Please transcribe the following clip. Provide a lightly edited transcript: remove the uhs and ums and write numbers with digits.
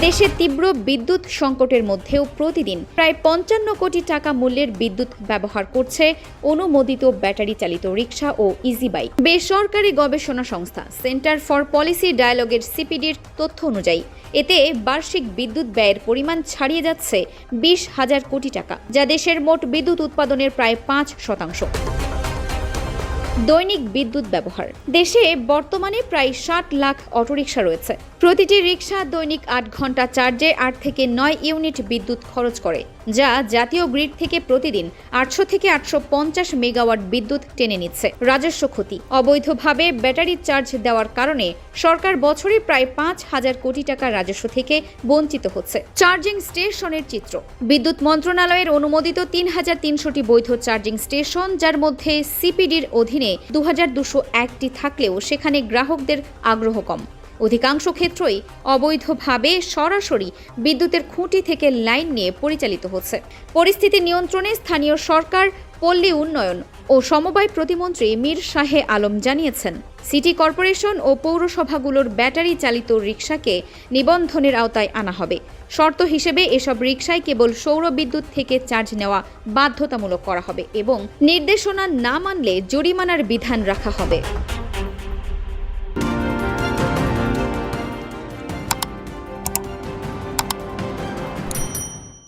দেশে তীব্র বিদ্যুৎ সংকটের মধ্যেও প্রতিদিন প্রায় ৫৫ কোটি টাকা মূল্যের বিদ্যুৎ ব্যবহার করছে অনুমোদিত ব্যাটারি চালিত রিকশা ও ইজি বাইক। বেসরকারি গবেষণা সংস্থা সেন্টার ফর পলিসি ডায়ালগের সিপিডির তথ্য অনুযায়ী এতে বার্ষিক বিদ্যুৎ ব্যয়ের পরিমাণ ছাড়িয়ে যাচ্ছে ২০,০০০ কোটি টাকা, যা দেশের মোট বিদ্যুৎ উৎপাদনের প্রায় ৫%। দৈনিক বিদ্যুৎ ব্যবহার। দেশে বর্তমানে প্রায় ৬০ লাখ অটোরিকশা রয়েছে। প্রতিটি রিকশা দৈনিক ৮ ঘন্টা চার্জে ৮ থেকে ৯ ইউনিট বিদ্যুৎ খরচ করে, যা জাতীয় গ্রিড থেকে প্রতিদিন ৮০০ থেকে ৮৫০ মেগাওয়াট বিদ্যুৎ টেনে নিচ্ছে। রাজস্ব ক্ষতি। অবৈধভাবে ব্যাটারি চার্জ দেওয়ার কারণে সরকার বছরে প্রায় ৫,০০০ কোটি টাকা রাজস্ব থেকে বঞ্চিত হচ্ছে। চার্জিং স্টেশনের চিত্র। বিদ্যুৎ মন্ত্রণালয়ের অনুমোদিত ৩,৩০০টি বৈধ চার্জিং স্টেশন, যার মধ্যে সিপিডির অধীনে ২,২০১টি থাকলেও সেখানে গ্রাহকদের আগ্রহ কম। অধিকাংশ ক্ষেত্রেই অবৈধভাবে সরাসরি বিদ্যুতের খুঁটি থেকে লাইন নিয়ে পরিচালিত হচ্ছে। পরিস্থিতি নিয়ন্ত্রণে স্থানীয় সরকার, পল্লী উন্নয়ন ও সমবায় প্রতিমন্ত্রী মীর শাহে আলম জানিয়েছেন, সিটি কর্পোরেশন ও পৌরসভাগুলোর ব্যাটারি চালিত রিকশাকে নিবন্ধনের আওতায় আনা হবে। শর্ত হিসেবে এসব রিকশায় কেবল সৌর বিদ্যুৎ থেকে চার্জ নেওয়া বাধ্যতামূলক করা হবে এবং নির্দেশনা না মানলে জরিমানার বিধান রাখা হবে।